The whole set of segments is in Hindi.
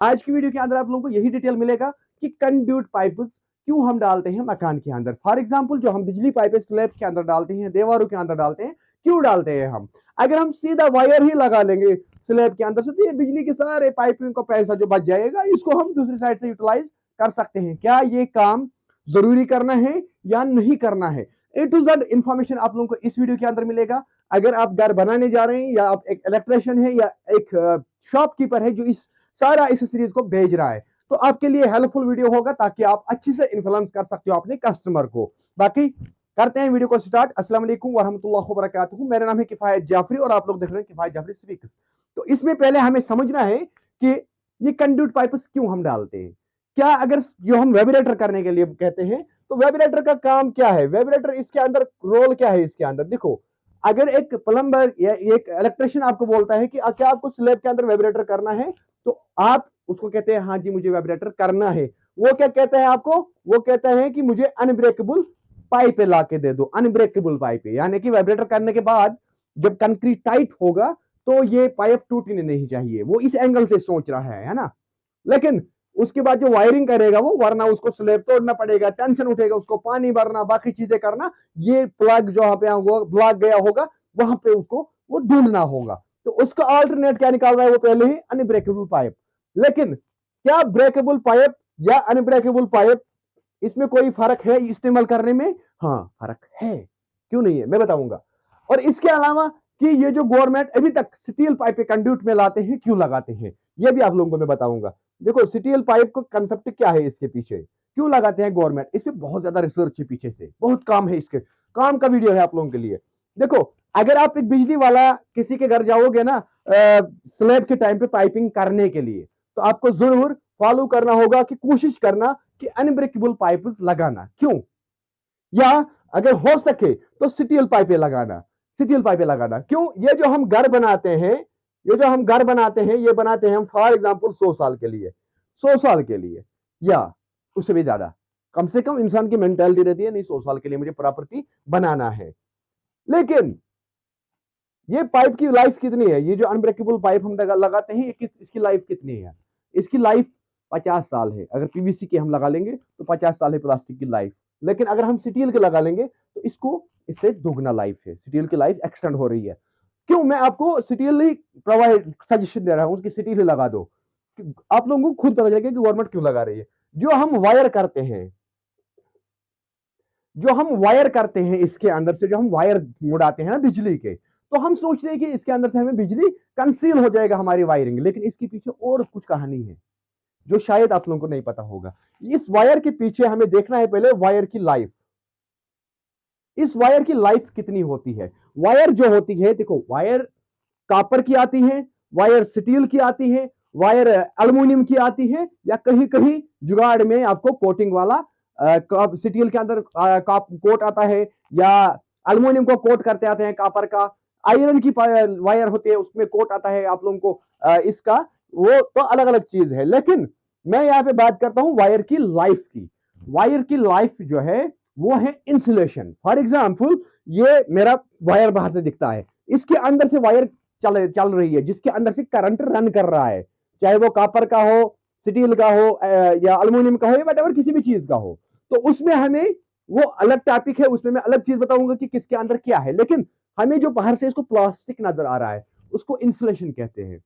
आज की वीडियो के अंदर आप लोगों को यही डिटेल मिलेगा कि कंड्यूट पाइप्स क्यों हम डालते हैं मकान के अंदर। फॉर एग्जांपल जो हम बिजली पाइप स्लैब के अंदर डालते हैं, दीवारों के अंदर डालते हैं, क्यों डालते हैं हम? अगर हम सीधा वायर ही लगा लेंगे स्लैब के अंदर से तो ये बिजली के सारे पाइपिंग का पैसा जो बच जाएगा इसको हम दूसरी साइड से यूटिलाइज कर सकते हैं। क्या ये काम जरूरी करना है या नहीं करना है? ए टू जेड इंफॉर्मेशन आप लोगों को इस वीडियो के अंदर मिलेगा। अगर आप घर बनाने जा रहे हैं या आप एक इलेक्ट्रिशियन है या एक शॉपकीपर है जो इस सारा इस सीरीज को भेज रहा है तो आपके लिए हेल्पफुल वीडियो होगा ताकि आप अच्छी से इन्फ्लुएंस कर सकते हो अपने कस्टमर को। बाकी करते हैं वीडियो को स्टार्ट। अस्सलाम वालेकुम वरहमतुल्लाहि वबरकातुहू। मेरा नाम है किफायत जाफरी और आप लोग देख रहे हैं किफायत जाफरी स्पीक्स। तो इसमें पहले हमें समझना है कि ये कंड्यूट पाइप्स क्यों हम डालते हैं। क्या अगर जो हम वेबरेटर करने के लिए कहते हैं तो वेबरेटर का काम क्या है, वेबरेटर इसके अंदर रोल क्या है इसके अंदर? देखो, अगर एक प्लम्बर या एक इलेक्ट्रिशियन आपको बोलता है कि क्या आपको स्लैब के अंदर वेबरेटर करना है तो आप उसको कहते हैं हाँ जी मुझे वाइब्रेटर करना है। वो क्या कहता है आपको? वो कहता है कि मुझे अनब्रेकेबल पाइप ला के दे दो, अनब्रेकेबल पाइप, यानी कि वाइब्रेटर करने के बाद जब कंक्रीट टाइट होगा तो ये पाइप टूटने नहीं चाहिए। वो इस एंगल से सोच रहा है ना। लेकिन उसके बाद जो वायरिंग करेगा वो, वरना उसको स्लैब तोड़ना पड़ेगा, टेंशन उठेगा, उसको पानी भरना, बाकी चीजें करना, ये प्लग जो पे ब्लॉक गया होगा वहां पे उसको वो ढूंढना होगा। तो उसका अल्टरनेट क्या निकाल रहा है वो पहले ही अनब्रेकेबल पाइप। लेकिन क्या ब्रेकेबल पाइप या अनब्रेकेबल पाइप इसमें कोई फर्क है इस्तेमाल करने में? हाँ फर्क है। क्यों नहीं है मैं बताऊंगा। और इसके अलावा कि ये जो गवर्नमेंट अभी तक स्टील पाइप कंड्यूट में लाते हैं क्यों लगाते हैं ये भी आप लोगों को मैं बताऊंगा। देखो स्टील पाइप का कंसेप्ट क्या है, इसके पीछे क्यों लगाते हैं गवर्नमेंट, इसमें बहुत ज्यादा रिसर्च है पीछे से, बहुत काम है, इसके काम का वीडियो है आप लोगों के लिए। देखो अगर आप एक बिजली वाला किसी के घर जाओगे ना स्लैब के टाइम पे पाइपिंग करने के लिए तो आपको जरूर फॉलो करना होगा कि कोशिश करना कि अनब्रेकेबल पाइप्स लगाना। क्यों? या अगर हो सके तो स्टील पाइपें लगाना, स्टील पाइपें लगाना। क्यों? ये जो हम घर बनाते हैं, ये जो हम घर बनाते हैं ये बनाते हैं हम फॉर एग्जांपल 100 साल के लिए, 100 साल के लिए या उससे भी ज्यादा, कम से कम इंसान की मेंटालिटी रहती है नहीं 100 साल के लिए मुझे प्रॉपर्टी बनाना है। लेकिन ये पाइप की लाइफ कितनी है? ये जो अनब्रेकेबल पाइप हम लगाते हैं इसकी लाइफ कितनी है? इसकी लाइफ 50 साल है। अगर पीवीसी की हम लगा लेंगे तो 50 साल है प्लास्टिक की लाइफ। लेकिन अगर हम स्टील के लगा लेंगे तो इसको इससे दोगुना लाइफ है, स्टील की लाइफ एक्सटेंड हो रही है। क्यों? मैं आपको स्टील ही प्रोवाइड सजेशन दे रहा हूं कि स्टील ही लगा दो। आप लोगों को खुद पता चलेगा कि गवर्नमेंट क्यों लगा रही है। जो हम वायर करते हैं, जो हम वायर करते हैं इसके अंदर से जो हम वायर उड़ाते हैं ना बिजली के, तो हम सोचते हैं कि इसके अंदर से हमें बिजली कंसील हो जाएगा हमारी वायरिंग। लेकिन इसके पीछे और कुछ कहानी है जो शायद आप लोगों को नहीं पता होगा। इस वायर के पीछे हमें देखना है पहले वायर की लाइफ। इस वायर की लाइफ कितनी होती है? वायर जो होती है, देखो वायर कॉपर की आती है, वायर स्टील की आती है, वायर एल्युमिनियम की आती है, या कहीं कहीं जुगाड़ में आपको कोटिंग वाला स्टील के अंदर कोट आता है, या एल्युमिनियम को कोट करते आते हैं कॉपर का, आयरन की वायर होती है उसमें कोट आता है आप लोगों को इसका। वो तो अलग अलग चीज है। लेकिन मैं यहाँ पे बात करता हूं वायर की लाइफ की। वायर की लाइफ जो है वो है इंसुलेशन। फॉर एग्जाम्पल ये मेरा वायर बाहर से दिखता है, इसके अंदर से वायर चल रही है जिसके अंदर से करंट रन कर रहा है, चाहे वो कॉपर का हो, स्टील का हो या एल्युमिनियम का हो या वट किसी भी चीज का हो। तो उसमें हमें वो अलग टॉपिक है, उसमें मैं अलग चीज बताऊंगा कि किसके अंदर क्या है। लेकिन हमें जो बाहर से इसको प्लास्टिक नजर आ रहा है उसको इंसुलेशन कहते हैं।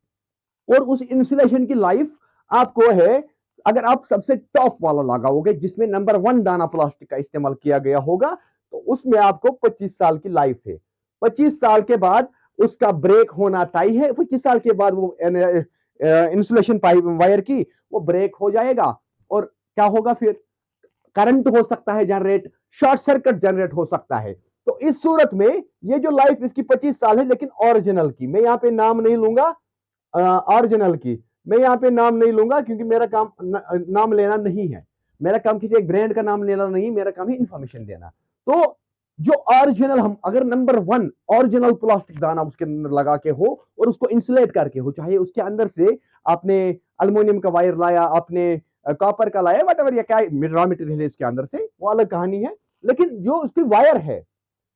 और उस इंसुलेशन की लाइफ आपको है, अगर आप सबसे टॉप वाला लगाओगे जिसमें नंबर 1 दाना प्लास्टिक का इस्तेमाल किया गया होगा तो उसमें आपको 25 साल की लाइफ है। 25 साल के बाद उसका ब्रेक होना तय है। 25 साल के बाद वो इंसुलेशन पाइप वायर की वो ब्रेक हो जाएगा और क्या होगा फिर? करंट हो सकता है जनरेट, शॉर्ट सर्किट जनरेट हो सकता है। तो इस सूरत में ये जो लाइफ इसकी 25 साल है, लेकिन ओरिजिनल की मैं यहाँ पे नाम नहीं लूंगा, ओरिजिनल की मैं यहाँ पे नाम नहीं लूंगा क्योंकि मेरा काम नाम लेना नहीं है। मेरा काम किसी एक ब्रांड का नाम लेना नहीं, मेरा काम है इंफॉर्मेशन देना। तो जो ओरिजिनल, हम अगर नंबर 1 ओरिजिनल प्लास्टिक दाना उसके अंदर लगा के हो और उसको इंसुलेट करके हो, चाहे उसके अंदर से आपने अल्युमिनियम का वायर लाया, आपने कॉपर का लाया, वट एवर, या क्या रॉ मटेरियल है इसके अंदर से, वो अलग कहानी है। लेकिन जो उसकी वायर है,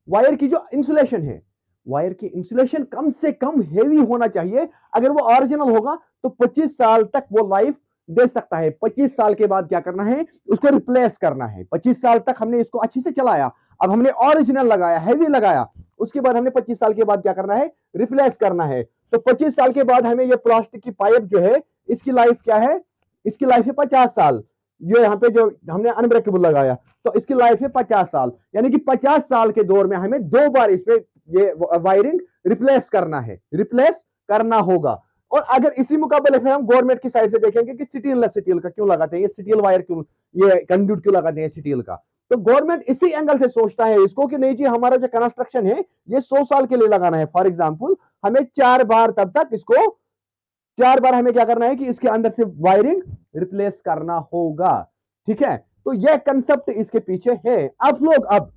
वायर की जो इंसुलेशन है, वायर की इंसुलेशन कम से कम हेवी होना चाहिए। अगर वो ओरिजिनल होगा तो 25 साल तक वो लाइफ दे सकता है। 25 साल के बाद क्या करना है, उसको रिप्लेस करना है। 25 साल तक हमने इसको अच्छे से चलाया, अब हमने ओरिजिनल लगाया, हैवी लगाया, उसके बाद हमने 25 साल के बाद क्या करना है, रिप्लेस करना है। तो 25 साल के बाद हमें ये प्लास्टिक की पाइप जो है, इसकी लाइफ क्या है, इसकी लाइफ है 50 साल। ये यहाँ पे जो हमने अनब्रेकेबल लगाया, तो इसकी लाइफ है 50 साल, यानी कि 50 साल के दौर में हमें 2 बार इसमें ये वायरिंग रिप्लेस करना है, रिप्लेस करना होगा। और अगर इसी मुकाबले में हम गवर्नमेंट की साइड से देखेंगे कि स्टील का क्यों लगाते हैं, ये स्टील वायर क्यों, ये कंड्यूट क्यों लगाते हैं स्टील का, तो गवर्नमेंट इसी एंगल से सोचता है इसको कि नहीं जी, हमारा जो कंस्ट्रक्शन है ये 100 साल के लिए लगाना है। फॉर एग्जाम्पल हमें 4 बार तब तक इसको 4 बार हमें क्या करना है कि इसके अंदर से वायरिंग रिप्लेस करना होगा। ठीक है, तो यह कंसेप्ट इसके पीछे है। आप लोग अब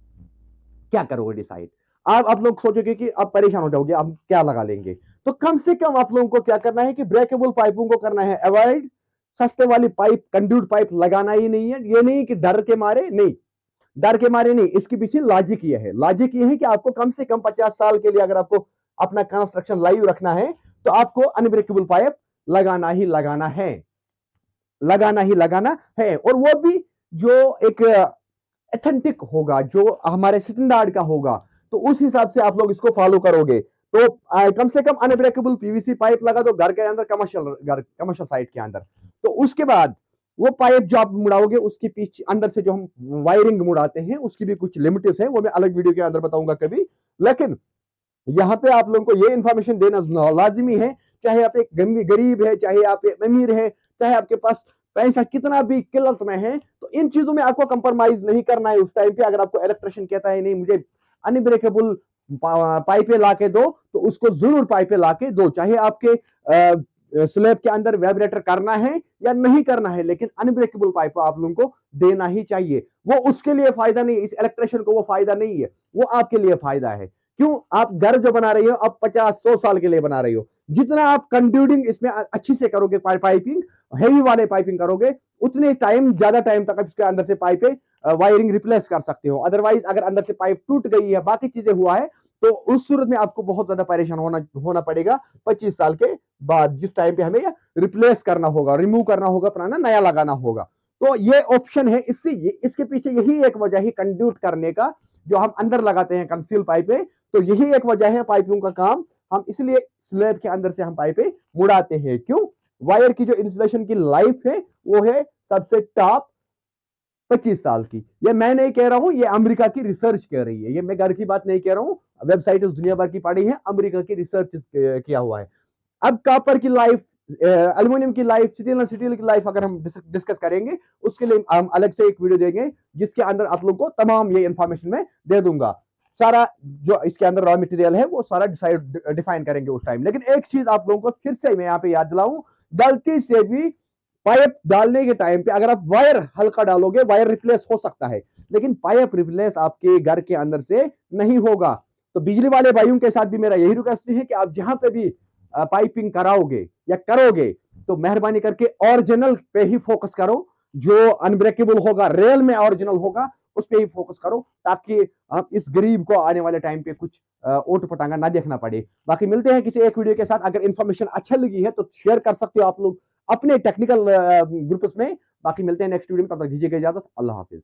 क्या करोगे डिसाइड, आप लोग सोचोगे कि अब परेशान हो जाओगे, अब क्या लगा लेंगे। तो कम से कम आप लोगों को क्या करना है कि ब्रेकेबल पाइपों को करना है अवॉइड, सस्ते वाली पाइप, कंड्यूट पाइप लगाना ही नहीं है। ये नहीं कि डर के मारे, नहीं, डर के मारे नहीं, इसके पीछे लॉजिक ये है, लॉजिक ये है कि आपको कम से कम 50 साल के लिए अगर आपको अपना कंस्ट्रक्शन लाइव रखना है, तो आपको अनब्रेकेबल पाइप लगाना ही लगाना है, लगाना ही लगाना है। और वो भी जो एक एथेंटिक होगा, जो हमारे स्टैंडर्ड का होगा, तो उस हिसाब से आप लोग इसको फॉलो करोगे। तो कम से कम अनब्रेकेबल पीवीसी पाइप लगा दो घर के अंदर, कमर्शियल साइट के अंदर। तो उसके बाद वो पाइप जो आप मुड़ाओगे, उसके पीछे अंदर से जो हम वायरिंग मुड़ाते हैं, उसकी भी कुछ लिमिट्स है, वो मैं अलग वीडियो के अंदर बताऊंगा कभी। लेकिन यहाँ पे आप लोगों को ये इंफॉर्मेशन देना लाजिमी है, चाहे आप एक गरीब है, चाहे आप एक अमीर है, चाहे आपके पास पैसा कितना भी किल्लत में है, तो इन चीजों में आपको कंप्रोमाइज नहीं करना है। उस टाइम पे अगर आपको इलेक्ट्रिशियन कहता है नहीं मुझे अनब्रेकेबल पाइपें लाके दो, तो उसको जरूर पाइपें लाके दो, चाहे आपके स्लैब के अंदर वाइब्रेटर करना है या नहीं करना है, लेकिन अनब्रेकेबल पाइप आप लोगों को देना ही चाहिए। वो उसके लिए फायदा नहीं है, इस इलेक्ट्रिशियन को वो फायदा नहीं है, वो आपके लिए फायदा है। क्यों, आप घर जो बना रही हो आप 50-100 साल के लिए बना रही हो, जितना आप कंड्यूटिंग इसमें अच्छी से करोगे, पाइपिंग हेवी वाले पाइपिंग करोगे, उतने टाइम, ज्यादा टाइम तक आप इसके अंदर से पाइपें वायरिंग रिप्लेस कर सकते हो। अदरवाइज अगर अंदर से पाइप टूट गई है, बाकी चीजें हुआ है, तो उस सूरत में आपको बहुत ज्यादा परेशान होना पड़ेगा 25 साल के बाद, जिस टाइम पे हमें रिप्लेस करना होगा, रिमूव करना होगा, पुराना नया लगाना होगा। तो ये ऑप्शन है। इसके पीछे यही एक वजह है कंड्यूट करने का, जो हम अंदर लगाते हैं कंसील पाइपें, तो यही एक वजह है पाइपों का काम। हम इसलिए स्लैब के अंदर से हम पाइपें मुड़ाते हैं। क्यों, वायर की जो इंसुलेशन की लाइफ है वो है सबसे टॉप 25 साल की। ये मैं नहीं कह रहा हूं, ये अमेरिका की रिसर्च कह रही है, ये मैं घर की बात नहीं कह रहा हूं, वेबसाइट दुनिया भर की पड़ी है, अमेरिका की रिसर्च किया हुआ है। अब कॉपर की लाइफ, एल्यूमिनियम की लाइफ, स्टील की लाइफ अगर हम डिस्कस करेंगे, उसके लिए हम अलग से एक वीडियो देंगे, जिसके अंदर आप लोगों को तमाम ये इंफॉर्मेशन में दे दूंगा। सारा जो इसके अंदर रॉ मटेरियल है वो सारा डिफाइन करेंगे उस टाइम। लेकिन एक चीज आप लोगों को फिर से मैं यहाँ पे याद दिलाऊं, गलती से भी पाइप डालने के टाइम पे अगर आप वायर हल्का डालोगे, वायर रिप्लेस हो सकता है, लेकिन पाइप रिप्लेस आपके घर के अंदर से नहीं होगा। तो बिजली वाले भाइयों के साथ भी मेरा यही रिक्वेस्ट है कि आप जहां पे भी पाइपिंग कराओगे या करोगे, तो मेहरबानी करके ओरिजिनल पे ही फोकस करो, जो अनब्रेकेबल होगा, रियल में ओरिजिनल होगा, उस पे ही फोकस करो, ताकि आप इस गरीब को आने वाले टाइम पे कुछ ओट पटांगा ना देखना पड़े। बाकी मिलते हैं किसी एक वीडियो के साथ। अगर इंफॉर्मेशन अच्छा लगी है तो शेयर कर सकते हो आप लोग अपने टेक्निकल ग्रुप्स में। बाकी मिलते हैं नेक्स्ट वीडियो में, तब तक दीजिएगा इजाजत। अल्लाह हाफिज।